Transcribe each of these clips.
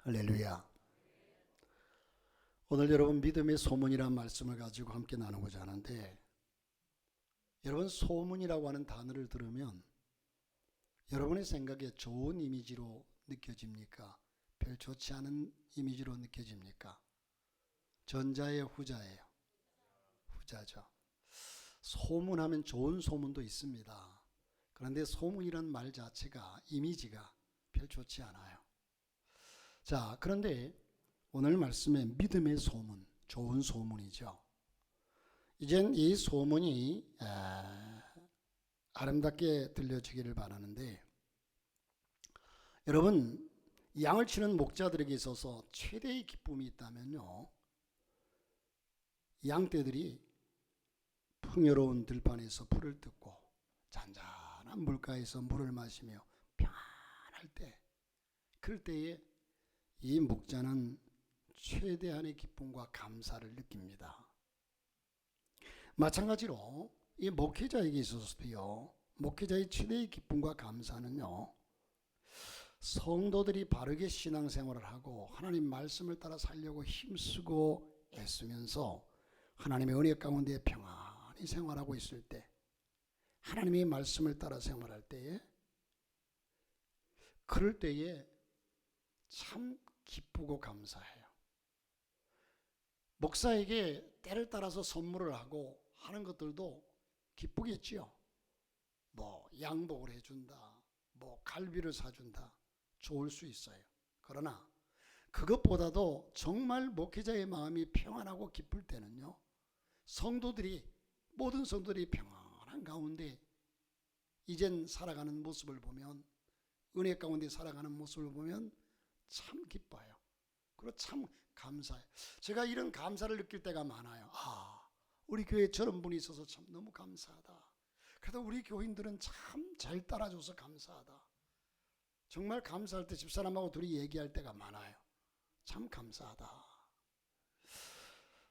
할렐루야. 오늘 여러분 믿음의 소문이라는 말씀을 가지고 함께 나누고자 하는데, 여러분 소문이라고 하는 단어를 들으면 여러분의 생각에 좋은 이미지로 느껴집니까? 별 좋지 않은 이미지로 느껴집니까? 전자예요, 후자예요? 후자죠. 소문하면 좋은 소문도 있습니다. 그런데 소문이라는 말 자체가 이미지가 별 좋지 않아요. 자, 그런데 오늘 말씀에 믿음의 소문, 좋은 소문이죠. 이젠 이 소문이 아름답게 들려지기를 바라는데, 여러분 양을 치는 목자들에게 있어서 최대의 기쁨이 있다면요, 양떼들이 풍요로운 들판에서 풀을 뜯고 잔잔한 물가에서 물을 마시며 평안할 때, 그럴 때에 이 목자는 최대한의 기쁨과 감사를 느낍니다. 마찬가지로 이 목회자에게 있어서도요, 목회자의 최대의 기쁨과 감사는요, 성도들이 바르게 신앙생활을 하고 하나님 말씀을 따라 살려고 힘쓰고 애쓰면서 하나님의 은혜 가운데 평안히 생활하고 있을 때, 하나님의 말씀을 따라 생활할 때에, 그럴 때에 참 기쁘고 감사해요. 목사에게 때를 따라서 선물을 하고 하는 것들도 기쁘겠지요. 뭐 양복을 해준다, 뭐 갈비를 사준다, 좋을 수 있어요. 그러나 그것보다도 정말 목회자의 마음이 평안하고 기쁠 때는요, 모든 성도들이 평안한 가운데 이젠 살아가는 모습을 보면, 은혜 가운데 살아가는 모습을 보면 참 기뻐요. 그리고 참 감사해요. 제가 이런 감사를 느낄 때가 많아요. 우리 교회에 저런 분이 있어서 참 너무 감사하다. 그래도 우리 교인들은 참 잘 따라줘서 감사하다. 정말 감사할 때 집사람하고 둘이 얘기할 때가 많아요. 참 감사하다.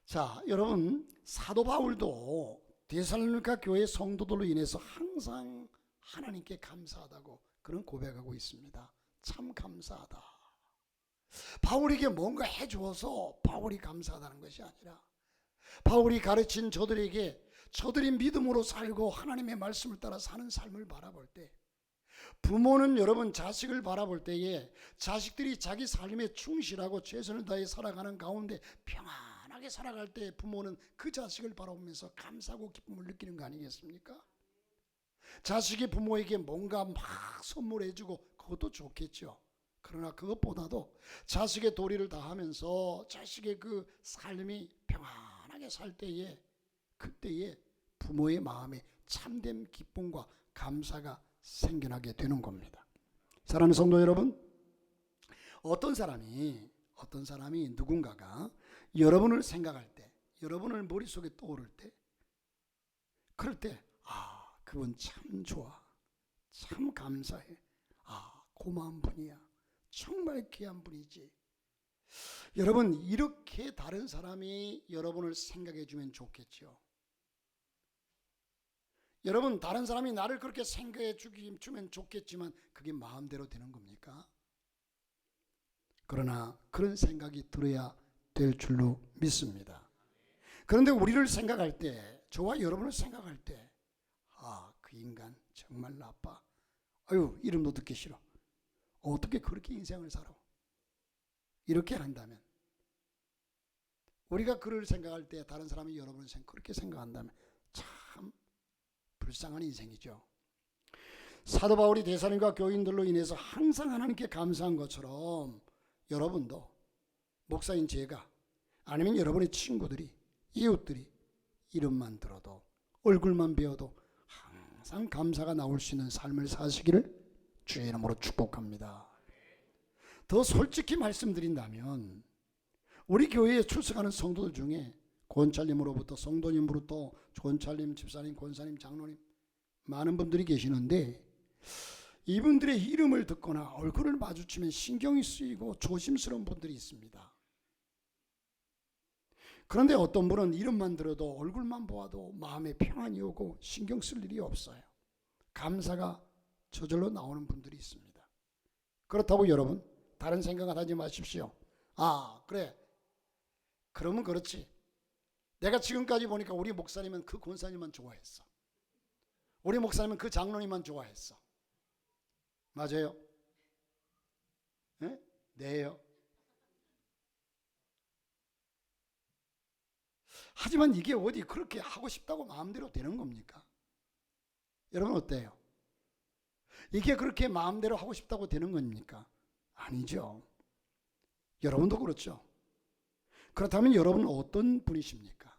자, 여러분 사도 바울도 데살로니가 교회 성도들로 인해서 항상 하나님께 감사하다고 그런 고백하고 있습니다. 참 감사하다. 바울에게 뭔가 해주어서 바울이 감사하다는 것이 아니라, 바울이 가르친 저들에게 저들이 믿음으로 살고 하나님의 말씀을 따라 사는 삶을 바라볼 때, 부모는 여러분 자식을 바라볼 때에 자식들이 자기 삶에 충실하고 최선을 다해 살아가는 가운데 평안하게 살아갈 때 부모는 그 자식을 바라보면서 감사하고 기쁨을 느끼는 거 아니겠습니까? 자식이 부모에게 뭔가 막 선물해주고 그것도 좋겠죠. 그러나 그것보다도 자식의 도리를 다하면서 자식의 그 삶이 평안하게 살 때에, 그때에 부모의 마음에 참된 기쁨과 감사가 생겨나게 되는 겁니다. 사랑하는 성도 여러분, 어떤 사람이 누군가가 여러분을 생각할 때, 여러분을 머릿속에 떠오를 때, 그럴 때 그분 참 좋아, 참 감사해, 고마운 분이야, 정말 귀한 분이지. 여러분 이렇게 다른 사람이 여러분을 생각해 주면 좋겠죠. 여러분 다른 사람이 나를 그렇게 생각해 주면 좋겠지만 그게 마음대로 되는 겁니까? 그러나 그런 생각이 들어야 될 줄로 믿습니다. 그런데 우리를 생각할 때, 저와 여러분을 생각할 때, 그 인간 정말 나빠, 이름도 듣기 싫어, 어떻게 그렇게 인생을 살아, 이렇게 한다면, 우리가 그를 생각할 때 다른 사람이 여러분을 그렇게 생각한다면 참 불쌍한 인생이죠. 사도 바울이 데살로니가 교인들로 인해서 항상 하나님께 감사한 것처럼, 여러분도, 목사인 제가, 아니면 여러분의 친구들이, 이웃들이 이름만 들어도, 얼굴만 배워도 항상 감사가 나올 수 있는 삶을 사시기를 주의 이름으로 축복합니다. 더 솔직히 말씀드린다면, 우리 교회에 출석하는 성도들 중에 권찰님으로부터, 성도님으로부터, 권찰님, 집사님, 권사님, 장로님, 많은 분들이 계시는데, 이분들의 이름을 듣거나 얼굴을 마주치면 신경이 쓰이고 조심스러운 분들이 있습니다. 그런데 어떤 분은 이름만 들어도, 얼굴만 보아도 마음에 평안이 오고 신경 쓸 일이 없어요. 감사가 저절로 나오는 분들이 있습니다. 그렇다고 여러분 다른 생각을 하지 마십시오. 아, 그래. 그러면 그렇지. 내가 지금까지 보니까 우리 목사님은 그 권사님만 좋아했어. 우리 목사님은 그 장로님만 좋아했어. 맞아요? 네? 네요. 하지만 이게 어디 그렇게 하고 싶다고 마음대로 되는 겁니까? 여러분 어때요? 이게 그렇게 마음대로 하고 싶다고 되는 겁니까? 아니죠. 여러분도 그렇죠. 그렇다면 여러분은 어떤 분이십니까?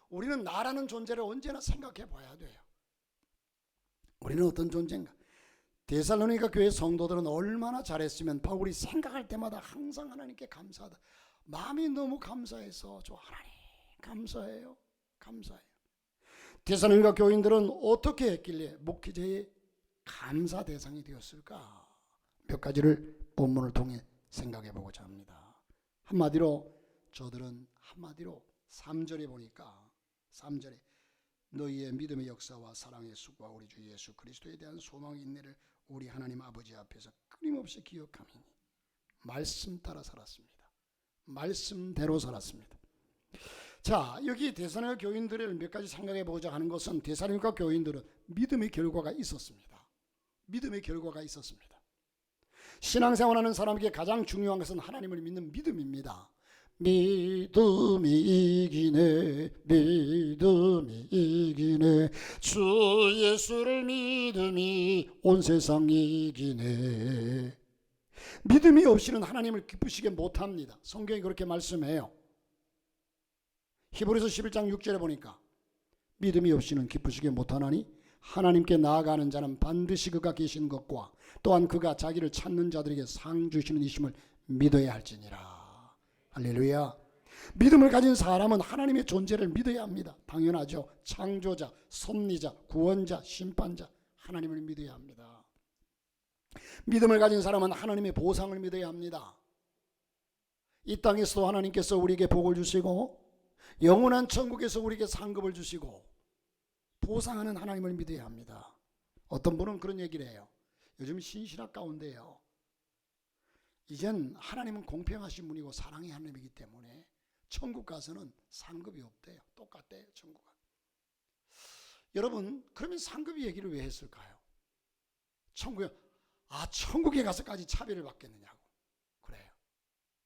우리는 나라는 존재를 언제나 생각해 봐야 돼요. 우리는 어떤 존재인가? 데살로니가 교회 성도들은 얼마나 잘했으면 바울이 생각할 때마다 항상 하나님께 감사하다. 마음이 너무 감사해서 저 하나님 감사해요. 감사해요. 데살로니가 교인들은 어떻게 했길래 목회자의 감사 대상이 되었을까? 몇 가지를 본문을 통해 생각해 보고자 합니다. 저들은 3절에 보니까 3절에 너희의 믿음의 역사와 사랑의 수고와 우리 주 예수 그리스도에 대한 소망의 인내를 우리 하나님 아버지 앞에서 끊임없이 기억하미니 말씀 따라 살았습니다. 말씀대로 살았습니다. 자, 여기 데살로니가 교인들을 몇 가지 생각해 보고자 하는 것은 데살로니가 교인들은 믿음의 결과가 있었습니다. 믿음의 결과가 있었습니다. 신앙생활하는 사람에게 가장 중요한 것은 하나님을 믿는 믿음입니다. 믿음이 이기네, 믿음이 이기네, 주 예수를 믿음이 온 세상 이기네. 믿음이 없이는 하나님을 기쁘시게 못합니다. 성경이 그렇게 말씀해요. 히브리서 11장 6절에 보니까 믿음이 없이는 기쁘시게 못하나니 하나님께 나아가는 자는 반드시 그가 계신 것과 또한 그가 자기를 찾는 자들에게 상 주시는 이심을 믿어야 할지니라. 할렐루야. 믿음을 가진 사람은 하나님의 존재를 믿어야 합니다. 당연하죠. 창조자, 섭리자, 구원자, 심판자 하나님을 믿어야 합니다. 믿음을 가진 사람은 하나님의 보상을 믿어야 합니다. 이 땅에서도 하나님께서 우리에게 복을 주시고 영원한 천국에서 우리에게 상급을 주시고 보상하는 하나님을 믿어야 합니다. 어떤 분은 그런 얘기를 해요. 요즘 신신학 가운데요, 이젠 하나님은 공평하신 분이고 사랑의 하나님이기 때문에 천국 가서는 상급이 없대요. 똑같대요, 천국은. 여러분, 그러면 상급이 얘기를 왜 했을까요? 천국에 가서까지 차별을 받겠느냐고. 그래요.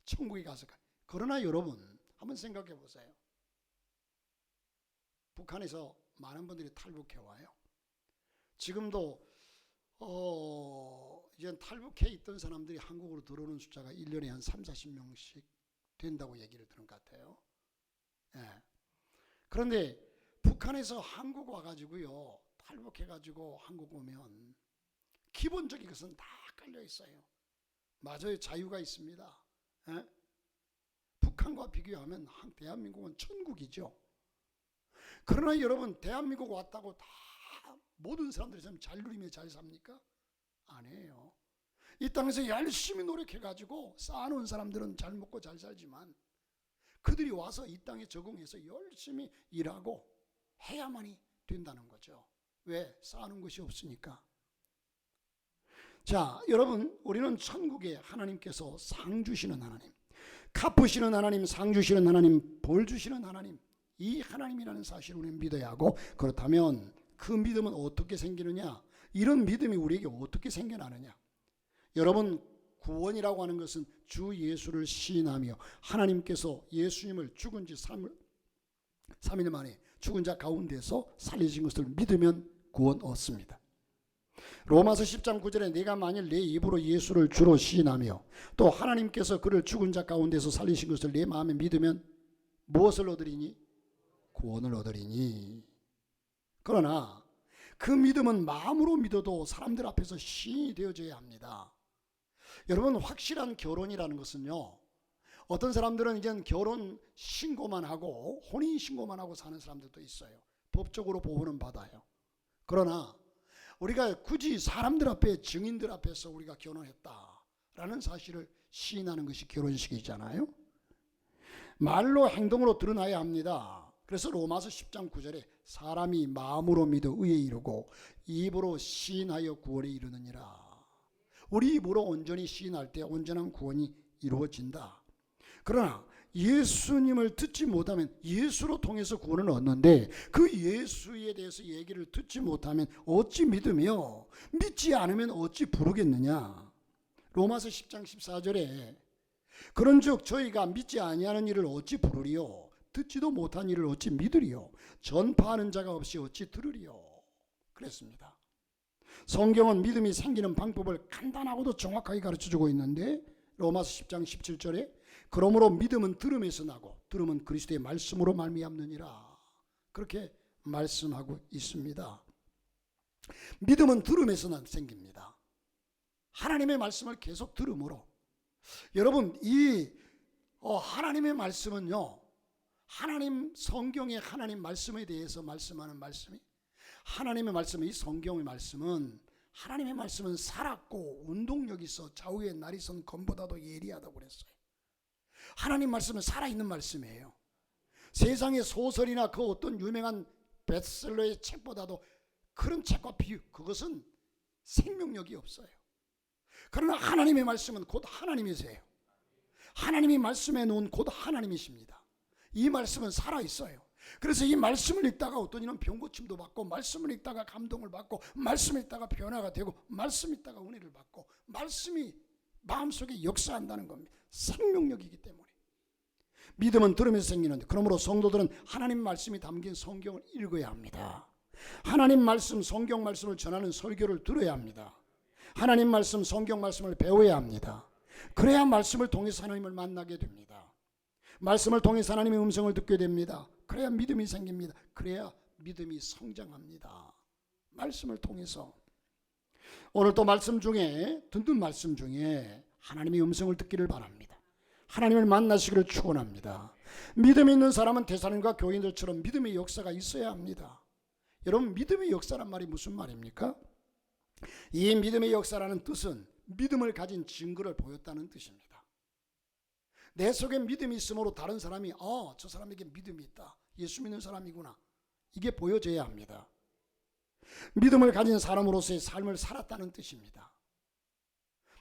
천국에 가서까지. 그러나 여러분, 한번 생각해 보세요. 북한에서 많은 분들이 탈북해 와요. 지금도 이제 탈북해 있던 사람들이 한국으로 들어오는 숫자가 1년에 한 3, 40명씩 된다고 얘기를 들은 것 같아요. 예. 그런데 북한에서 한국 와가지고요, 탈북해가지고 한국 오면 기본적인 것은 다 깔려 있어요. 맞아요. 자유가 있습니다. 예? 북한과 비교하면 대한민국은 천국이죠. 그러나 여러분, 대한민국 왔다고 다 모든 사람들이 잘 누리며 잘 삽니까? 아니에요. 이 땅에서 열심히 노력해가지고 쌓아놓은 사람들은 잘 먹고 잘 살지만 그들이 와서 이 땅에 적응해서 열심히 일하고 해야만이 된다는 거죠. 왜? 쌓아놓은 것이 없으니까. 자, 여러분, 우리는 천국에 하나님께서 상 주시는 하나님, 갚으시는 하나님, 상 주시는 하나님, 벌 주시는 하나님, 이 하나님이라는 사실을 우리는 믿어야 하고, 그렇다면 그 믿음은 어떻게 생기느냐? 이런 믿음이 우리에게 어떻게 생겨나느냐? 여러분, 구원이라고 하는 것은 주 예수를 시인하며 하나님께서 예수님을 죽은 지 3일 만에 죽은 자 가운데서 살리신 것을 믿으면 구원 얻습니다. 로마서 10장 9절에 내가 만일 내 입으로 예수를 주로 시인하며 또 하나님께서 그를 죽은 자 가운데서 살리신 것을 내 마음에 믿으면 무엇을 얻으리니? 구원을 얻으리니. 그러나 그 믿음은 마음으로 믿어도 사람들 앞에서 시인이 되어져야 합니다. 여러분, 확실한 결혼이라는 것은요, 어떤 사람들은 이제 결혼 신고만 하고 혼인 신고만 하고 사는 사람들도 있어요. 법적으로 보호는 받아요. 그러나 우리가 굳이 사람들 앞에, 증인들 앞에서 우리가 결혼했다라는 사실을 시인하는 것이 결혼식이잖아요. 말로 행동으로 드러나야 합니다. 그래서 로마서 10장 9절에 사람이 마음으로 믿어 의에 이르고 입으로 시인하여 구원에 이르느니라. 우리 입으로 온전히 시인할 때 온전한 구원이 이루어진다. 그러나 예수님을 듣지 못하면 예수로 통해서 구원을 얻는데 그 예수에 대해서 얘기를 듣지 못하면 어찌 믿으며 믿지 않으면 어찌 부르겠느냐. 로마서 10장 14절에 그런즉 저희가 믿지 아니하는 일을 어찌 부르리요 듣지도 못한 일을 어찌 믿으리요 전파하는 자가 없이 어찌 들으리요 그랬습니다. 성경은 믿음이 생기는 방법을 간단하고도 정확하게 가르쳐주고 있는데 로마서 10장 17절에 그러므로 믿음은 들음에서 나고 들음은 그리스도의 말씀으로 말미암느니라 그렇게 말씀하고 있습니다. 믿음은 들음에서 생깁니다. 하나님의 말씀을 계속 들음으로. 여러분 이 하나님의 말씀은요, 하나님 성경의 하나님 말씀에 대해서 말씀하는 말씀이 하나님의 말씀, 이 성경의 말씀은 하나님의 말씀은 살았고 운동력이 있어 좌우의 날이 선 검보다도 예리하다고 그랬어요. 하나님 말씀은 살아있는 말씀이에요. 세상의 소설이나 그 어떤 유명한 베스트셀러의 책보다도 그런 책과 비유, 그것은 생명력이 없어요. 그러나 하나님의 말씀은 곧 하나님이세요. 하나님이 말씀해 놓은 곧 하나님이십니다. 이 말씀은 살아있어요. 그래서 이 말씀을 읽다가 어떤 이는 병고침도 받고, 말씀을 읽다가 감동을 받고, 말씀을 읽다가 변화가 되고, 말씀을 읽다가 은혜를 받고, 말씀이 마음속에 역사한다는 겁니다. 생명력이기 때문에. 믿음은 들으면서 생기는데, 그러므로 성도들은 하나님 말씀이 담긴 성경을 읽어야 합니다. 하나님 말씀, 성경 말씀을 전하는 설교를 들어야 합니다. 하나님 말씀, 성경 말씀을 배워야 합니다. 그래야 말씀을 통해서 하나님을 만나게 됩니다. 말씀을 통해서 하나님의 음성을 듣게 됩니다. 그래야 믿음이 생깁니다. 그래야 믿음이 성장합니다. 말씀을 통해서. 오늘 또 말씀 중에, 듣는 말씀 중에 하나님의 음성을 듣기를 바랍니다. 하나님을 만나시기를 축원합니다. 믿음 있는 사람은 대사님과 교인들처럼 믿음의 역사가 있어야 합니다. 여러분, 믿음의 역사란 말이 무슨 말입니까? 이 믿음의 역사라는 뜻은 믿음을 가진 증거를 보였다는 뜻입니다. 내 속에 믿음이 있으므로 다른 사람이 저 사람에게 믿음이 있다, 예수 믿는 사람이구나, 이게 보여져야 합니다. 믿음을 가진 사람으로서의 삶을 살았다는 뜻입니다.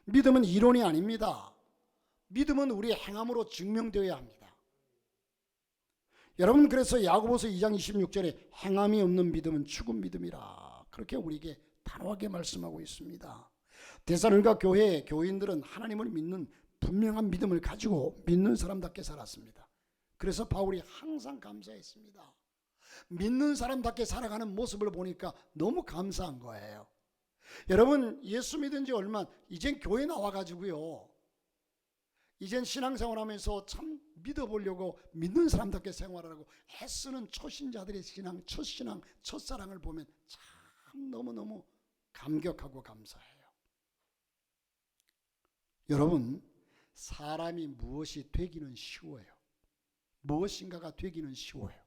믿음은 이론이 아닙니다. 믿음은 우리의 행함으로 증명되어야 합니다. 여러분, 그래서 야고보서 2장 26절에 행함이 없는 믿음은 죽은 믿음이라 그렇게 우리에게 단호하게 말씀하고 있습니다. 데살로니가 교회 교인들은 하나님을 믿는 분명한 믿음을 가지고 믿는 사람답게 살았습니다. 그래서 바울이 항상 감사했습니다. 믿는 사람답게 살아가는 모습을 보니까 너무 감사한 거예요. 여러분, 예수 믿은 지 얼마, 이젠 교회 나와가지고요, 이젠 신앙생활하면서 참 믿어보려고 믿는 사람답게 생활하라고 애쓰는 초신자들의 신앙, 첫신앙, 첫사랑을 보면 참 너무너무 감격하고 감사해요. 여러분, 사람이 무엇이 되기는 쉬워요. 무엇인가가 되기는 쉬워요.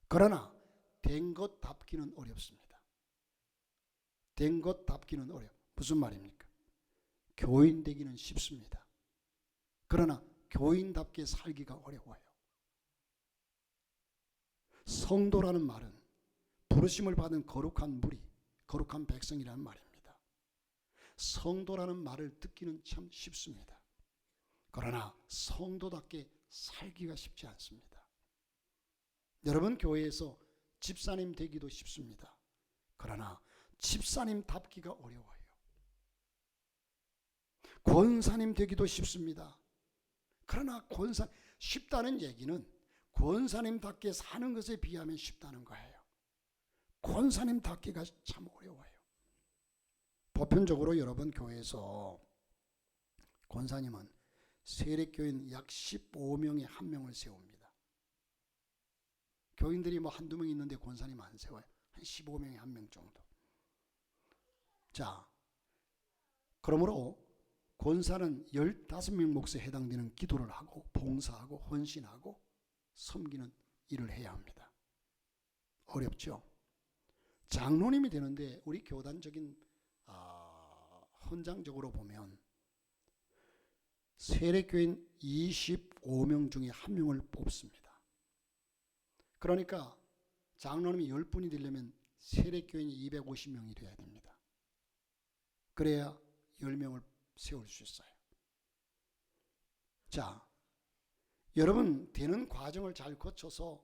그러나 된 것답기는 어렵습니다. 된 것답기는 어려워. 무슨 말입니까? 교인 되기는 쉽습니다. 그러나 교인답게 살기가 어려워요. 성도라는 말은 부르심을 받은 거룩한 무리, 거룩한 백성이라는 말입니다. 성도라는 말을 듣기는 참 쉽습니다. 그러나 성도답게 살기가 쉽지 않습니다. 여러분, 교회에서 집사님 되기도 쉽습니다. 그러나 집사님답기가 어려워요. 권사님 되기도 쉽습니다. 그러나 쉽다는 얘기는 권사님답게 사는 것에 비하면 쉽다는 거예요. 권사님답기가 참 어려워요. 보편적으로 여러분, 교회에서 권사님은 세례교인 약 15명에 한 명을 세웁니다. 교인들이 뭐 한두 명 있는데 권사님 안 세워요. 한 15명에 한 명 정도. 자, 그러므로 권사는 15명 몫에 해당되는 기도를 하고 봉사하고 헌신하고 섬기는 일을 해야 합니다. 어렵죠? 장로님이 되는데 우리 교단적인 헌장적으로 보면 세례교인 25명 중에 한 명을 뽑습니다. 그러니까 장로님이 10분이 되려면 세례교인이 250명이 돼야 됩니다. 그래야 10명을 세울 수 있어요. 자, 여러분 되는 과정을 잘 거쳐서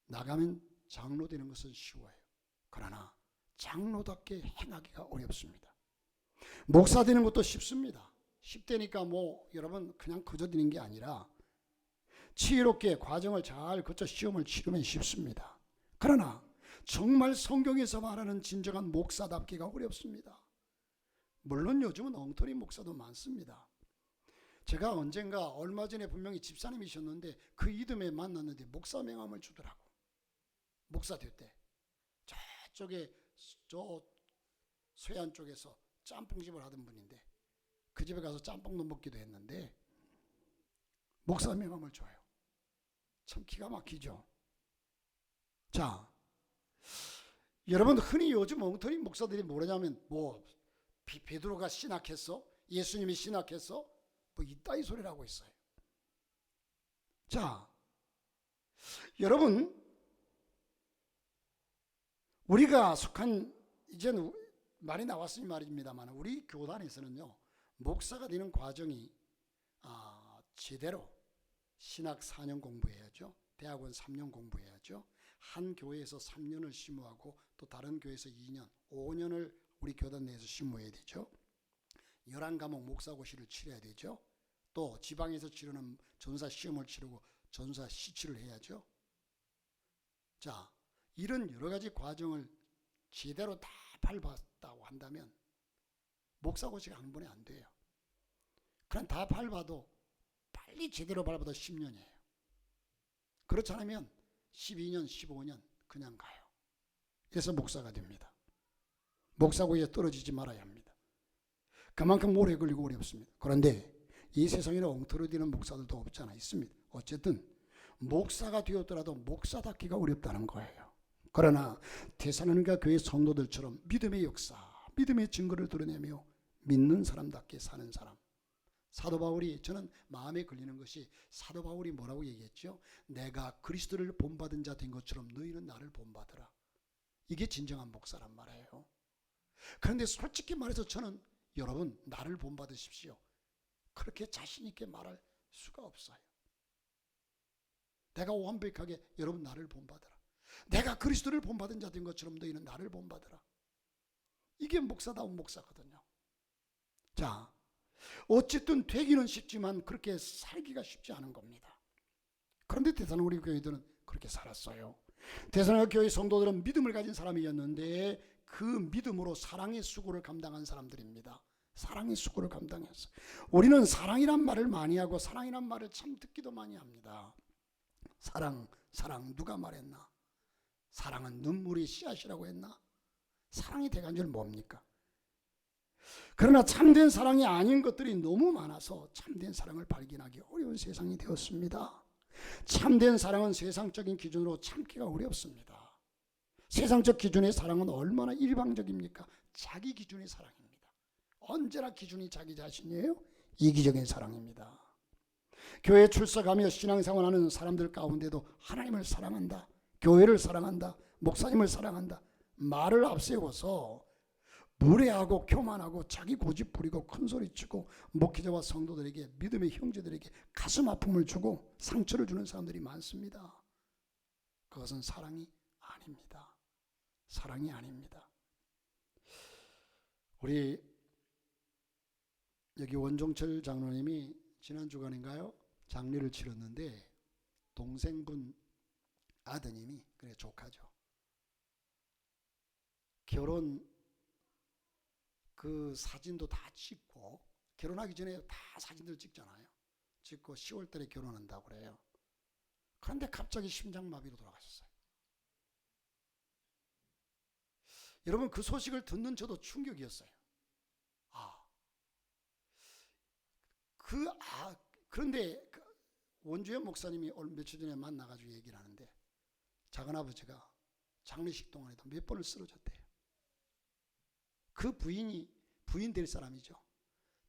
나가면 장로 되는 것은 쉬워요. 그러나 장로답게 행하기가 어렵습니다. 목사 되는 것도 쉽습니다. 쉽다니까 여러분 그냥 그저 되는 게 아니라 지혜롭게 과정을 잘 거쳐 시험을 치르면 쉽습니다. 그러나 정말 성경에서 말하는 진정한 목사답기가 어렵습니다. 물론 요즘은 엉터리 목사도 많습니다. 제가 언젠가 얼마 전에 분명히 집사님이셨는데 그 이듬해 만났는데 목사 명함을 주더라고. 목사 될 때 저쪽에 저 서해안 쪽에서 짬뽕집을 하던 분인데 그 집에 가서 짬뽕도 먹기도 했는데 목사 명함을 줘요. 참 기가 막히죠. 자, 여러분 흔히 요즘 엉터리 목사들이 뭐냐면 베드로가 신학했어? 예수님이 신학했어? 이따위 소리를 하고 있어요. 자, 여러분 우리가 속한 이제는 말이 나왔으니 말입니다만 우리 교단에서는요 목사가 되는 과정이 제대로 신학 4년 공부해야죠. 대학원 3년 공부해야죠. 한 교회에서 3년을 심우하고 또 다른 교회에서 2년, 5년을 우리 교단 내에서 심우해야 되죠. 11과목 목사고시를 치러야 되죠. 또 지방에서 치르는 전사 시험을 치르고 전사 시치를 해야죠. 자, 이런 여러 가지 과정을 제대로 다 밟았다고 한다면 목사고시가 한 번에 안 돼요. 그럼 다 밟아도 빨리 제대로 밟아도 10년이에요. 그렇지 않으면 12년, 15년 그냥 가요. 그래서 목사가 됩니다. 목사고시에 떨어지지 말아야 합니다. 그만큼 오래 걸리고 어렵습니다. 그런데 이 세상에는 엉터리 되는 목사들도 없지 않아 있습니다. 어쨌든 목사가 되었더라도 목사답기가 어렵다는 거예요. 그러나 데살로니가 교회 성도들처럼 믿음의 역사, 믿음의 증거를 드러내며 믿는 사람답게 사는 사람. 사도 바울이 저는 마음에 걸리는 것이 사도 바울이 뭐라고 얘기했죠? 내가 그리스도를 본받은 자 된 것처럼 너희는 나를 본받으라. 이게 진정한 목사란 말이에요. 그런데 솔직히 말해서 저는 여러분 나를 본받으십시오. 그렇게 자신 있게 말할 수가 없어요. 내가 완벽하게 여러분 나를 본받으라. 내가 그리스도를 본받은 자 된 것처럼 너희는 나를 본받으라. 이게 목사다운 목사거든요. 자, 어쨌든 되기는 쉽지만 그렇게 살기가 쉽지 않은 겁니다. 그런데 데살로니가 교회들은 그렇게 살았어요. 데살로니가 교회 성도들은 믿음을 가진 사람이었는데 그 믿음으로 사랑의 수고를 감당한 사람들입니다. 사랑의 수고를 감당했어요. 우리는 사랑이란 말을 많이 하고 사랑이란 말을 참 듣기도 많이 합니다. 사랑 누가 말했나? 사랑은 눈물의 씨앗이라고 했나? 사랑이 대간절 뭡니까? 그러나 참된 사랑이 아닌 것들이 너무 많아서 참된 사랑을 발견하기 어려운 세상이 되었습니다. 참된 사랑은 세상적인 기준으로 참기가 어렵습니다. 세상적 기준의 사랑은 얼마나 일방적입니까? 자기 기준의 사랑입니다. 언제나 기준이 자기 자신이에요? 이기적인 사랑입니다. 교회에 출석하며 신앙생활하는 사람들 가운데도 하나님을 사랑한다, 교회를 사랑한다, 목사님을 사랑한다 말을 앞세워서 무례하고 교만하고 자기 고집 부리고 큰소리치고 목회자와 성도들에게 믿음의 형제들에게 가슴 아픔을 주고 상처를 주는 사람들이 많습니다. 그것은 사랑이 아닙니다. 사랑이 아닙니다. 우리 여기 원종철 장로님이 지난 주간인가요? 장례를 치렀는데 동생분 아드님이 그래 조카죠. 결혼 그 사진도 다 찍고 결혼하기 전에 다 사진들 찍잖아요. 찍고 10월 달에 결혼한다고 그래요. 그런데 갑자기 심장마비로 돌아가셨어요. 여러분 그 소식을 듣는 저도 충격이었어요. 그런데 원주현 목사님이 며칠 전에 만나가지고 얘기를 하는데 작은아버지가 장례식 동안에도 몇 번을 쓰러졌대요. 그 부인 될 사람이죠.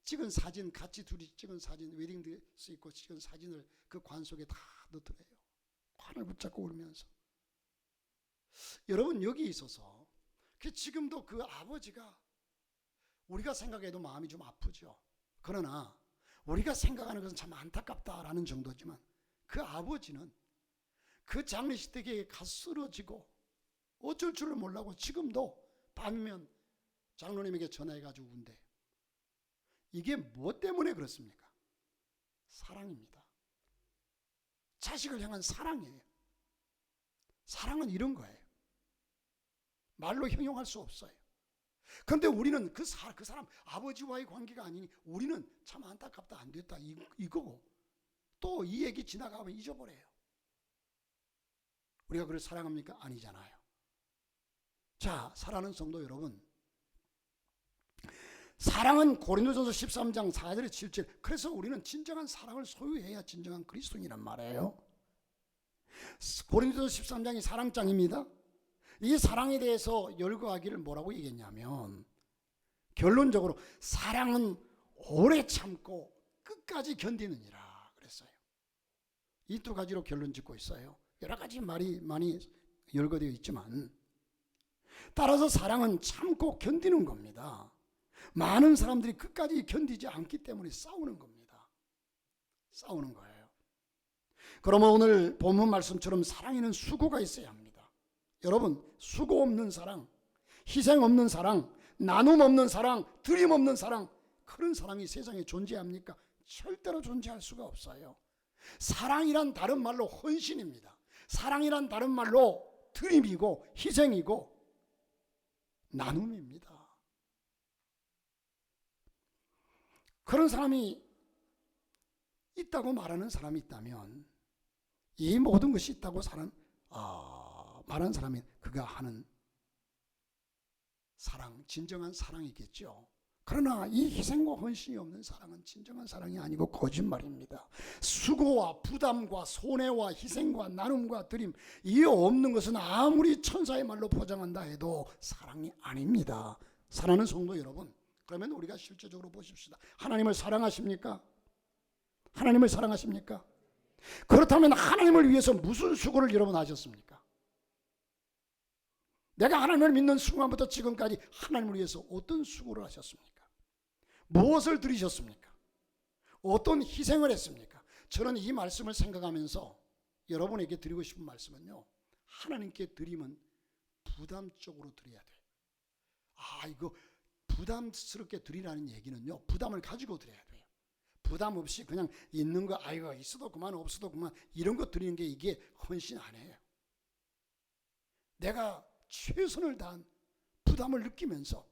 찍은 사진, 같이 둘이 찍은 사진, 웨딩드레스 입고 찍은 사진을 그 관 속에 다 넣더래요. 관을 붙잡고 울면서. 여러분 여기 있어서 지금도 그 아버지가 우리가 생각해도 마음이 좀 아프죠. 그러나 우리가 생각하는 것은 참 안타깝다라는 정도지만 그 아버지는 그 장례식대기에 가 쓰러지고 어쩔 줄을 몰라고 지금도 밤이면 장로님에게 전화해가지고 운대요. 이게 무엇 때문에 그렇습니까? 사랑입니다. 자식을 향한 사랑이에요. 사랑은 이런 거예요. 말로 형용할 수 없어요. 그런데 우리는 그 사람 아버지와의 관계가 아니니 우리는 참 안타깝다, 안 됐다 이거고 또 이 얘기 지나가면 잊어버려요. 우리가 그를 사랑합니까? 아니잖아요. 자, 사랑하는 성도 여러분, 사랑은 고린도전서 13장 4절에 7절. 그래서 우리는 진정한 사랑을 소유해야 진정한 그리스도인이란 말이에요. 고린도전서 13장이 사랑장입니다. 이 사랑에 대해서 열거하기를 뭐라고 얘기했냐면 결론적으로 사랑은 오래 참고 끝까지 견디느니라 그랬어요. 이 두 가지로 결론 짓고 있어요. 여러 가지 말이 많이 열거되어 있지만 따라서 사랑은 참고 견디는 겁니다. 많은 사람들이 끝까지 견디지 않기 때문에 싸우는 겁니다. 싸우는 거예요. 그러면 오늘 본문 말씀처럼 사랑에는 수고가 있어야 합니다. 여러분, 수고 없는 사랑, 희생 없는 사랑, 나눔 없는 사랑, 드림 없는 사랑, 그런 사랑이 세상에 존재합니까? 절대로 존재할 수가 없어요. 사랑이란 다른 말로 헌신입니다. 사랑이란 다른 말로 드림이고 희생이고 나눔입니다. 그런 사람이 있다고 말하는 사람이 있다면 이 모든 것이 있다고 말하는 사람이 그가 하는 사랑, 진정한 사랑이겠죠. 그러나 이 희생과 헌신이 없는 사랑은 진정한 사랑이 아니고 거짓말입니다. 수고와 부담과 손해와 희생과 나눔과 드림, 이 없는 것은 아무리 천사의 말로 포장한다 해도 사랑이 아닙니다. 사랑하는 성도 여러분, 그러면 우리가 실제적으로 보십시다. 하나님을 사랑하십니까? 하나님을 사랑하십니까? 그렇다면 하나님을 위해서 무슨 수고를 여러분 하셨습니까? 내가 하나님을 믿는 순간부터 지금까지 하나님을 위해서 어떤 수고를 하셨습니까? 무엇을 들이셨습니까? 어떤 희생을 했습니까? 저는 이 말씀을 생각하면서 여러분에게 드리고 싶은 말씀은요, 하나님께 드리면 부담적으로 드려야 돼요. 이거 부담스럽게 드리라는 얘기는요, 부담을 가지고 드려야 돼요. 부담 없이 그냥 있는 거, 이거 있어도 그만 없어도 그만, 이런 거 드리는 게 이게 헌신 아니에요. 내가 최선을 다한 부담을 느끼면서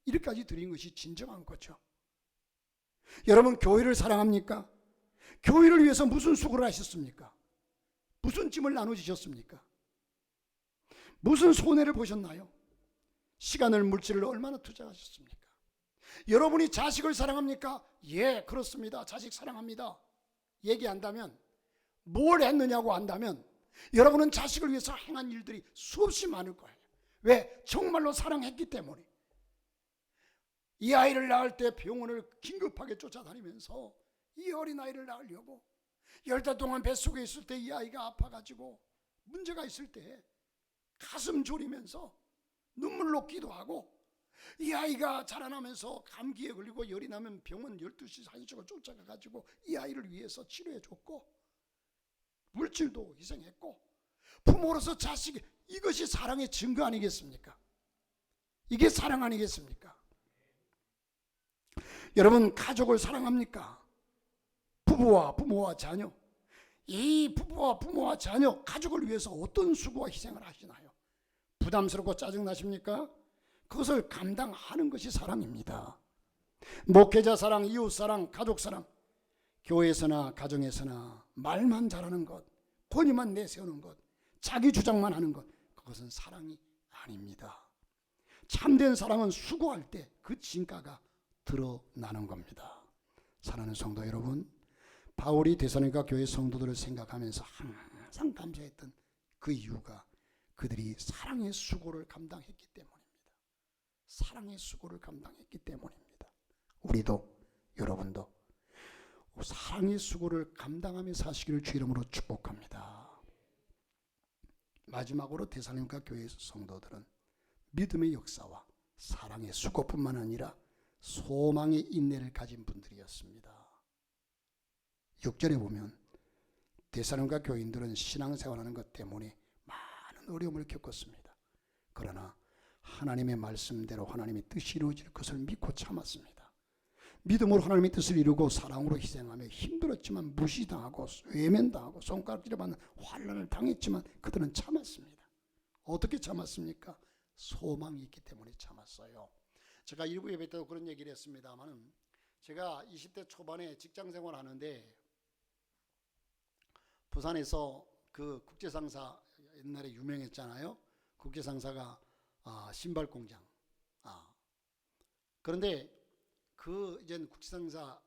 이렇게까지 드린 것이 진정한 거죠. 여러분, 교회를 사랑합니까? 교회를 위해서 무슨 수고를 하셨습니까? 무슨 짐을 나눠주셨습니까? 무슨 손해를 보셨나요? 시간을, 물질을 얼마나 투자하셨습니까? 여러분이 자식을 사랑합니까? 예, 그렇습니다. 자식 사랑합니다. 얘기한다면, 뭘 했느냐고 한다면 여러분은 자식을 위해서 행한 일들이 수없이 많을 거예요. 왜? 정말로 사랑했기 때문에. 이 아이를 낳을 때 병원을 긴급하게 쫓아다니면서 이 어린아이를 낳으려고 10달 동안 뱃속에 있을 때 이 아이가 아파가지고 문제가 있을 때 가슴 졸이면서 눈물로 기도하고, 이 아이가 자라나면서 감기에 걸리고 열이 나면 병원 12시 1시쪽을 쫓아가가지고 이 아이를 위해서 치료해줬고, 물질도 희생했고, 부모로서 자식, 이것이 사랑의 증거 아니겠습니까? 이게 사랑 아니겠습니까? 여러분, 가족을 사랑합니까? 부모와 자녀, 이 부부와 부모와 자녀, 가족을 위해서 어떤 수고와 희생을 하시나요? 부담스럽고 짜증나십니까? 그것을 감당하는 것이 사랑입니다. 목회자 사랑, 이웃 사랑, 가족 사랑, 교회에서나 가정에서나 말만 잘하는 것, 권위만 내세우는 것, 자기 주장만 하는 것, 그것은 사랑이 아닙니다. 참된 사랑은 수고할 때 그 진가가 드러나는 겁니다. 사랑하는 성도 여러분, 바울이 데살로니가 교회 성도들을 생각하면서 항상 감사했던 그 이유가 그들이 사랑의 수고를 감당했기 때문입니다. 사랑의 수고를 감당했기 때문입니다. 우리도, 여러분도 사랑의 수고를 감당하며 사시기를 주 이름으로 축복합니다. 마지막으로 데살로니가 교회 성도들은 믿음의 역사와 사랑의 수고뿐만 아니라 소망의 인내를 가진 분들이었습니다. 6절에 보면 데살로니가 교인들은 신앙생활하는 것 때문에 많은 어려움을 겪었습니다. 그러나 하나님의 말씀대로 하나님의 뜻이 이루어질 것을 믿고 참았습니다. 믿음으로 하나님의 뜻을 이루고 사랑으로 희생하며 힘들었지만 무시당하고 외면당하고 손가락질을 받는 환난을 당했지만 그들은 참았습니다. 어떻게 참았습니까? 소망이 있기 때문에 참았어요. 제가 일부 예배 때도 그런 얘기를 했습니다만, 제가 20대 초반에 직장생활 하는데 부산에서 그 국제상사, 옛날에 유명했잖아요. 국제상사가 신발 공장. 그런데 그 이제 국제상사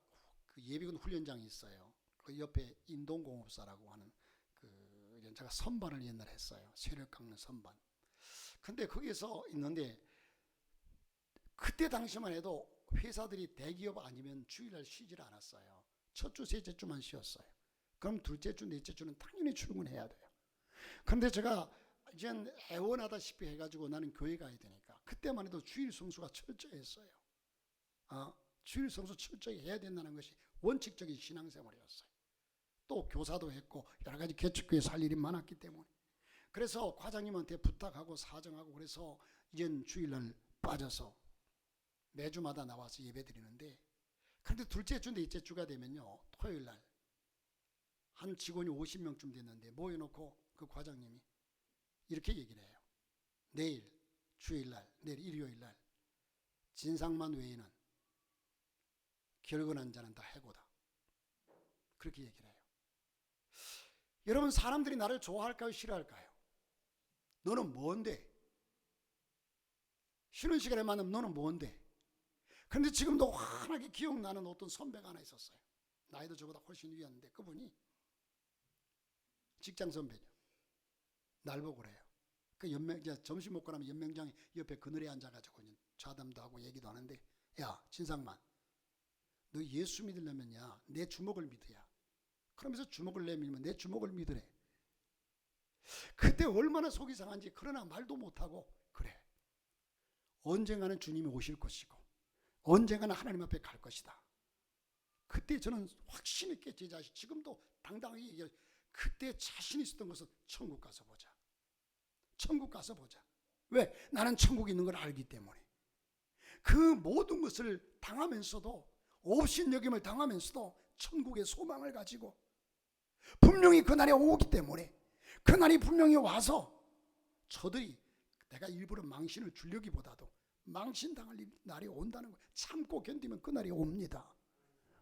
그 예비군 훈련장이 있어요. 그 옆에 인동공업사라고 하는 그 제가 선반을 옛날에 했어요. 쇠를 깎는 선반. 근데 거기서 있는데 그때 당시만 해도 회사들이 대기업 아니면 주일날 쉬질 않았어요. 첫 주, 셋째 주만 쉬었어요. 그럼 둘째 주, 넷째 주는 당연히 출근해야 돼요. 근데 제가 이제 애원하다시피 해가지고 나는 교회 가야 되니까 그때만 해도 주일 성수가 철저했어요. 주일 성수 철저히 해야 된다는 것이 원칙적인 신앙생활이었어요. 또 교사도 했고 여러 가지 개척교회 살 일이 많았기 때문에, 그래서 과장님한테 부탁하고 사정하고 그래서 이젠 주일날 빠져서 매주마다 나와서 예배 드리는데, 그런데 둘째 주, 넷째 주가 되면요, 토요일날 한 직원이 50명쯤 됐는데 모여놓고 그 과장님이 이렇게 얘기를 해요. 내일 주일날, 내일 일요일날 진상만 외에는 결근한 자는 다 해고다. 그렇게 얘기를 해요. 여러분, 사람들이 나를 좋아할까요, 싫어할까요? 너는 뭔데? 쉬는 시간에 만나면 너는 뭔데? 그런데 지금도 환하게 기억나는 어떤 선배가 하나 있었어요. 나이도 저보다 훨씬 위였는데 그분이 직장 선배죠. 날 보고 그래요. 그 점심 먹고 나면 연명장이 옆에 그늘에 앉아가지고 좌담도 하고 얘기도 하는데, 야 진상만, 너 예수 믿으려면야 내 주먹을 믿어야. 그러면서 주먹을 내밀면 내 주먹을 믿으래. 그때 얼마나 속이 상한지. 그러나 말도 못하고, 그래, 언젠가는 주님이 오실 것이고 언젠가는 하나님 앞에 갈 것이다. 그때 저는 확신 있게 제 자신, 지금도 당당하게 얘기해요. 그때 자신 있었던 것은 천국 가서 보자. 천국 가서 보자. 왜? 나는 천국에 있는 걸 알기 때문에. 그 모든 것을 당하면서도, 업신여김을 당하면서도 천국의 소망을 가지고, 분명히 그날이 오기 때문에, 그날이 분명히 와서 저들이 내가 일부러 망신을 주려기보다도 망신당할 날이 온다는 거 참고 견디면 그날이 옵니다.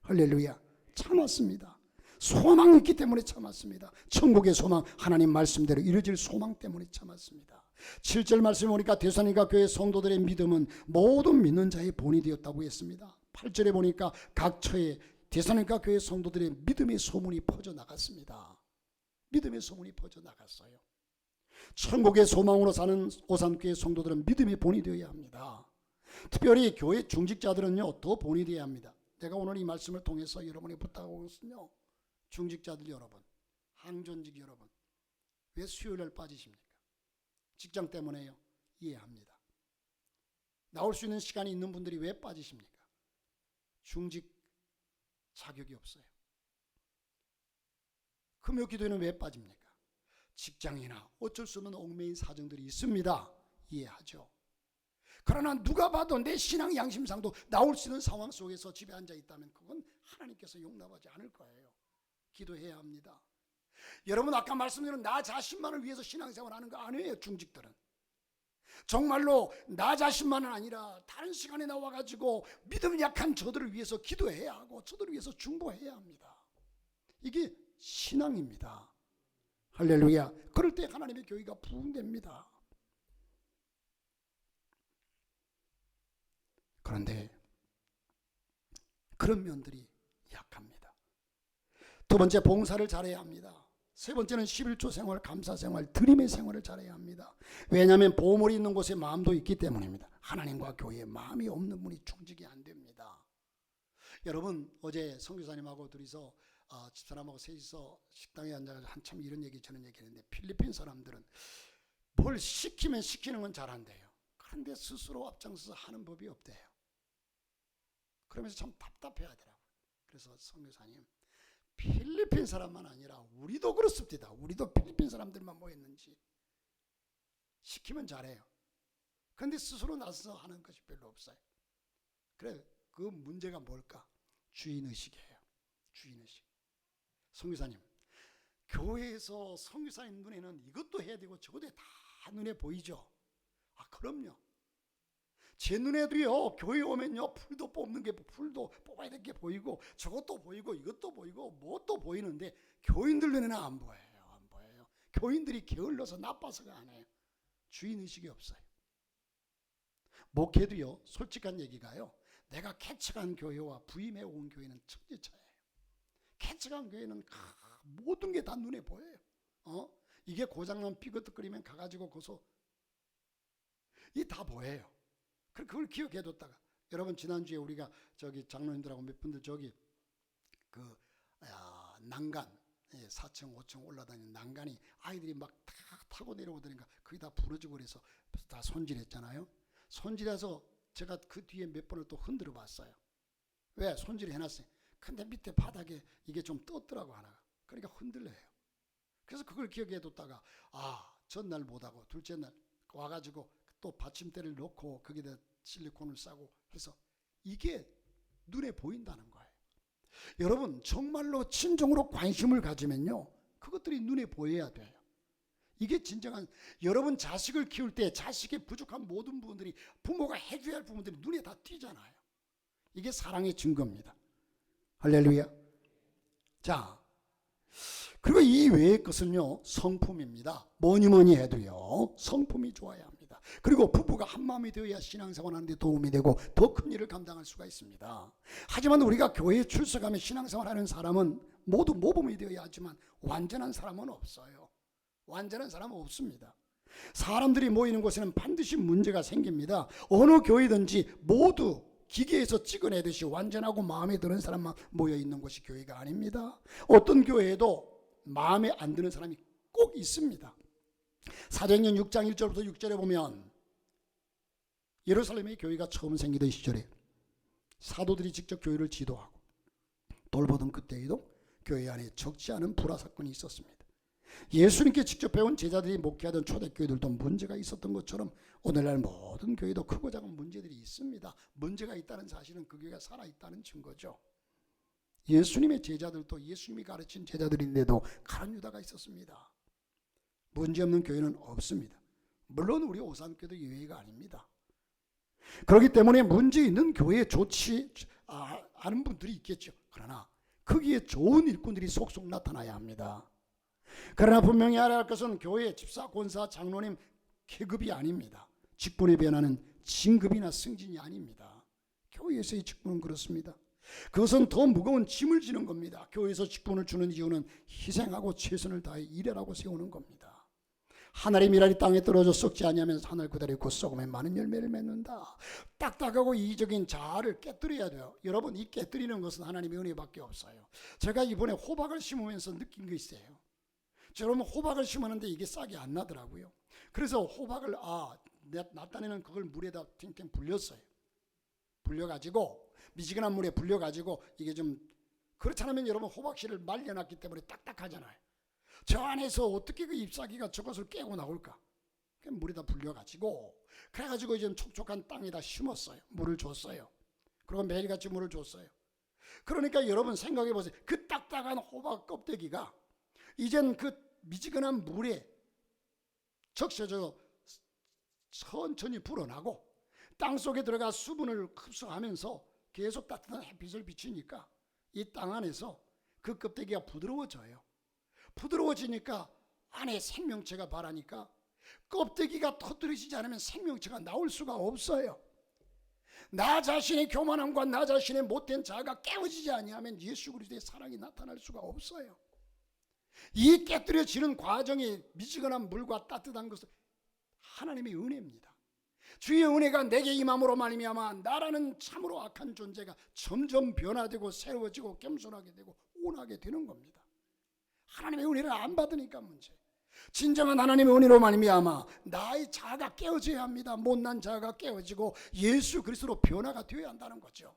할렐루야. 참았습니다. 소망이 있기 때문에 참았습니다. 천국의 소망, 하나님 말씀대로 이루어질 소망 때문에 참았습니다. 7절 말씀에 보니까 데살로니가 교회 성도들의 믿음은 모든 믿는 자의 본이 되었다고 했습니다. 8절에 보니까 각 처에 데살로니가 교회 성도들의 믿음의 소문이 퍼져나갔습니다. 믿음의 소문이 퍼져나갔어요. 천국의 소망으로 사는 오산교회 성도들은 믿음의 본이 되어야 합니다. 특별히 교회 중직자들은요, 더 본이 되어야 합니다. 내가 오늘 이 말씀을 통해서 여러분이 부탁하고 있으면요, 중직자들 여러분, 항전직 여러분, 왜 수요일날 빠지십니까? 직장 때문에요. 이해합니다. 나올 수 있는 시간이 있는 분들이 왜 빠지십니까? 중직 자격이 없어요. 금요 기도회는 왜 빠집니까? 직장이나 어쩔 수 없는 얽매인 사정들이 있습니다. 이해하죠. 그러나 누가 봐도 내 신앙 양심상도 나올 수 있는 상황 속에서 집에 앉아 있다면 그건 하나님께서 용납하지 않을 거예요. 기도해야 합니다. 여러분, 아까 말씀드린 나 자신만을 위해서 신앙생활하는 거 아니에요. 중직들은 정말로 나 자신만은 아니라 다른 시간에 나와가지고 믿음 약한 저들을 위해서 기도해야 하고 저들을 위해서 중보해야 합니다. 이게 신앙입니다. 할렐루야. 그럴 때 하나님의 교회가 부흥됩니다. 그런데 그런 면들이 약합니다. 두 번째, 봉사를 잘해야 합니다. 세 번째는 11조 생활, 감사 생활, 드림의 생활을 잘해야 합니다. 왜냐하면 보물이 있는 곳에 마음도 있기 때문입니다. 하나님과 교회에 마음이 없는 분이 중직이 안 됩니다. 여러분, 어제 선교사님하고 둘이서 집사람하고 셋이서 식당에 앉아서 한참 이런 얘기 저런 얘기했는데, 필리핀 사람들은 뭘 시키면 시키는 건 잘한대요. 그런데 스스로 앞장서서 하는 법이 없대요. 그러면서 참 답답해 하더라고요. 그래서 선교사님, 필리핀 사람만 아니라 우리도 그렇습니다. 우리도 필리핀 사람들만 모였는지 시키면 잘해요. 그런데 스스로 나서서 하는 것이 별로 없어요. 그래, 그 문제가 뭘까? 주인의식이에요. 주인의식. 선교사님, 교회에서 선교사님 눈에는 이것도 해야 되고 저것도 다 눈에 보이죠? 아, 그럼요. 제 눈에도요, 교회 오면요, 풀도 뽑는 게, 풀도 뽑아야 될 게 보이고, 저것도 보이고, 이것도 보이고, 뭣도 보이는데, 교인들 눈에는 안 보여요. 안 보여요. 교인들이 게을러서 나빠서가 안 해요. 주인의식이 없어요. 목회도요, 솔직한 얘기가요, 내가 개척한 교회와 부임해 온 교회는 천지차예요. 개척한 교회는 모든 게 다 눈에 보여요. 이게 고장난 삐그덕거리면 가가지고 거기서 이게 다 보여요. 그걸 기억해뒀다가, 여러분 지난주에 우리가 저기 장로님들하고 몇 분들 저기 그 난간 4층 5층 올라다니는 난간이 아이들이 막 다 타고 내려오더니까 그게 다 부러지고 그래서 다 손질했잖아요. 손질해서 제가 그 뒤에 몇 번을 또 흔들어 봤어요. 왜? 손질해놨어요. 근데 밑에 바닥에 이게 좀 떴더라고 하나가. 그러니까 흔들려요. 그래서 그걸 기억해뒀다가 전날 못하고 둘째 날 와가지고 또 받침대를 놓고 거기다 실리콘을 싸고 해서 이게 눈에 보인다는 거예요. 여러분 정말로 진정으로 관심을 가지면요, 그것들이 눈에 보여야 돼요. 이게 진정한, 여러분 자식을 키울 때 자식의 부족한 모든 부분들이, 부모가 해줘야 할 부분들이 눈에 다 띄잖아요. 이게 사랑의 증거입니다. 할렐루야. 자, 그리고 이 외의 것은요, 성품입니다. 뭐니 해도요, 성품이 좋아야 합니다. 그리고 부부가 한마음이 되어야 신앙생활하는 데 도움이 되고 더 큰 일을 감당할 수가 있습니다. 하지만 우리가 교회에 출석하며 신앙생활하는 사람은 모두 모범이 되어야 하지만 완전한 사람은 없어요. 완전한 사람은 없습니다. 사람들이 모이는 곳에는 반드시 문제가 생깁니다. 어느 교회든지 모두 기계에서 찍어내듯이 완전하고 마음에 드는 사람만 모여있는 곳이 교회가 아닙니다. 어떤 교회에도 마음에 안 드는 사람이 꼭 있습니다. 사도행전 6장 1절부터 6절에 보면 예루살렘의 교회가 처음 생기던 시절에 사도들이 직접 교회를 지도하고 돌보던 그때에도 교회 안에 적지 않은 불화 사건이 있었습니다. 예수님께 직접 배운 제자들이 목회하던 초대교회들도 문제가 있었던 것처럼 오늘날 모든 교회도 크고 작은 문제들이 있습니다. 문제가 있다는 사실은 그 교회가 살아있다는 증거죠. 예수님의 제자들도 예수님이 가르친 제자들인데도 가룟 유다가 있었습니다. 문제없는 교회는 없습니다. 물론 우리 오산교도 예외가 아닙니다. 그렇기 때문에 문제 있는 교회에 좋지 않은 분들이 있겠죠. 그러나 거기에 좋은 일꾼들이 속속 나타나야 합니다. 그러나 분명히 알아야 할 것은 교회 집사, 권사, 장로님 계급이 아닙니다. 직분에 변하는 진급이나 승진이 아닙니다. 교회에서의 직분은 그렇습니다. 그것은 더 무거운 짐을 지는 겁니다. 교회에서 직분을 주는 이유는 희생하고 최선을 다해 일하라고 세우는 겁니다. 하늘의 미랄이 땅에 떨어져 썩지 아니하면 하늘 그대로 있고 썩으면 많은 열매를 맺는다. 딱딱하고 이기적인 자아를 깨뜨려야 돼요. 여러분, 이 깨뜨리는 것은 하나님의 은혜밖에 없어요. 제가 이번에 호박을 심으면서 느낀 게 있어요. 여러분, 호박을 심었는데 이게 싹이 안 나더라고요. 그래서 호박을 나타내는 그걸 물에다 탱탱 불렸어요. 불려가지고 미지근한 물에 불려가지고 이게 좀, 그렇지 않으면 여러분 호박씨를 말려놨기 때문에 딱딱하잖아요. 저 안에서 어떻게 그 잎사귀가 저것을 깨고 나올까? 물에다 불려가지고 그래가지고 이제 촉촉한 땅에다 심었어요. 물을 줬어요. 그리고 매일같이 물을 줬어요. 그러니까 여러분 생각해 보세요. 그 딱딱한 호박 껍데기가 이젠 그 미지근한 물에 적셔져 천천히 불어나고 땅속에 들어가 수분을 흡수하면서 계속 따뜻한 햇빛을 비치니까 이 땅 안에서 그 껍데기가 부드러워져요. 부드러워지니까 안에 생명체가 발하니까 껍데기가 터뜨려지지 않으면 생명체가 나올 수가 없어요. 나 자신의 교만함과 나 자신의 못된 자아가 깨어지지 아니하면 예수 그리스도의 사랑이 나타날 수가 없어요. 이 깨뜨려지는 과정이 미지근한 물과 따뜻한 것은 하나님의 은혜입니다. 주의 은혜가 내게 임함으로 말미암아 나라는 참으로 악한 존재가 점점 변화되고 새로워지고 겸손하게 되고 온하게 되는 겁니다. 하나님의 은혜를 안 받으니까 문제. 진정한 하나님의 은혜로 말미암아 나의 자아가 깨어져야 합니다. 못난 자아가 깨어지고 예수 그리스도로 변화가 되어야 한다는 거죠.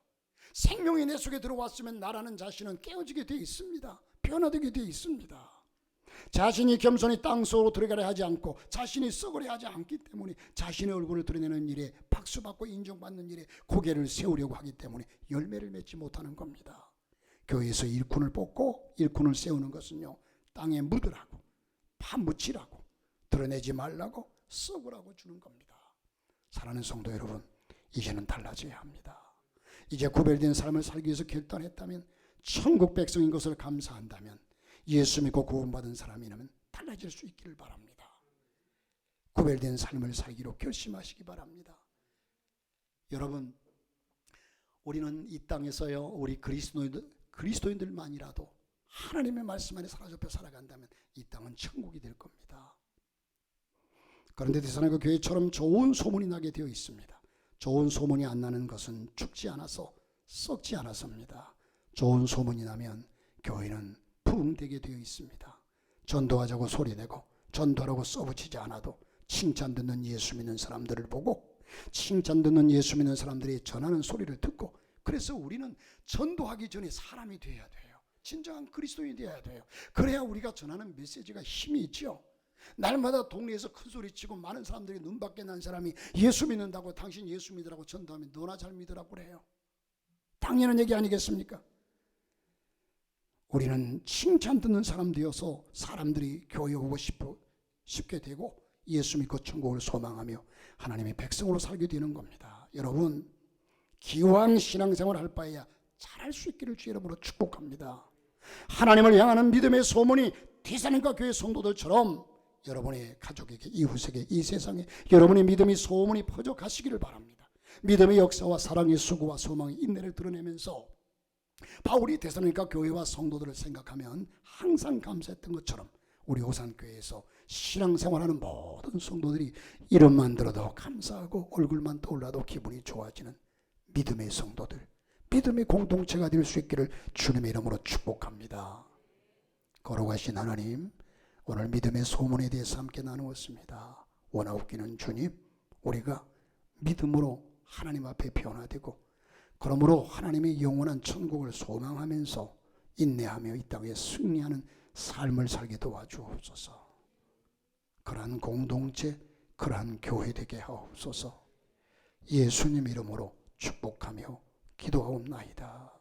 생명이 내 속에 들어왔으면 나라는 자신은 깨어지게 되어 있습니다. 변화되게 되어 있습니다. 자신이 겸손히 땅속으로 들어가려 하지 않고 자신이 썩으려 하지 않기 때문에 자신의 얼굴을 드러내는 일에 박수받고 인정받는 일에 고개를 세우려고 하기 때문에 열매를 맺지 못하는 겁니다. 교회에서 일꾼을 뽑고 일꾼을 세우는 것은요, 땅에 묻으라고, 파묻히라고, 드러내지 말라고, 썩으라고 주는 겁니다. 사랑하는 성도 여러분, 이제는 달라져야 합니다. 이제 구별된 삶을 살기 위해서 결단했다면, 천국 백성인 것을 감사한다면, 예수 믿고 구원받은 사람이라면 달라질 수 있기를 바랍니다. 구별된 삶을 살기로 결심하시기 바랍니다. 여러분, 우리는 이 땅에서요, 우리 그리스도인들만이라도 하나님의 말씀 안에 사로잡혀 살아간다면 이 땅은 천국이 될 겁니다. 그런데 데살로니가 교회처럼 좋은 소문이 나게 되어 있습니다. 좋은 소문이 안 나는 것은 죽지 않아서, 썩지 않아서입니다. 좋은 소문이 나면 교회는 부흥되게 되어 있습니다. 전도하자고 소리내고 전도하라고 써붙이지 않아도 칭찬 듣는 예수 믿는 사람들을 보고, 칭찬 듣는 예수 믿는 사람들이 전하는 소리를 듣고, 그래서 우리는 전도하기 전에 사람이 되어야 돼요. 진정한 그리스도인이 되어야 돼요. 그래야 우리가 전하는 메시지가 힘이 있죠. 날마다 동네에서 큰 소리치고 많은 사람들이 눈밖에 난 사람이 예수 믿는다고, 당신 예수 믿으라고 전도하면 너나 잘 믿으라고 그래요. 당연한 얘기 아니겠습니까? 우리는 칭찬 듣는 사람 되어서 사람들이 교회 오고 싶게 되고 예수 믿고 천국을 소망하며 하나님의 백성으로 살게 되는 겁니다. 여러분, 기왕 신앙생활 할 바에야 잘할 수 있기를 주 이름으로 축복합니다. 하나님을 향하는 믿음의 소문이 데살로니가 교회 성도들처럼 여러분의 가족에게, 이웃에게, 이 세상에 여러분의 믿음의 소문이 퍼져 가시기를 바랍니다. 믿음의 역사와 사랑의 수고와 소망의 인내를 드러내면서 바울이 데살로니가 교회와 성도들을 생각하면 항상 감사했던 것처럼 우리 오산교회에서 신앙생활하는 모든 성도들이 이름만 들어도 감사하고 얼굴만 떠올라도 기분이 좋아지는 믿음의 성도들, 믿음의 공동체가 될 수 있기를 주님의 이름으로 축복합니다. 거룩하신 하나님, 오늘 믿음의 소문에 대해서 함께 나누었습니다. 원하옵기는 주님, 우리가 믿음으로 하나님 앞에 변화되고, 그러므로 하나님의 영원한 천국을 소망하면서 인내하며 이 땅에 승리하는 삶을 살게 도와주옵소서. 그러한 공동체, 그러한 교회 되게 하옵소서. 예수님 이름으로 축복하며 기도하옵나이다.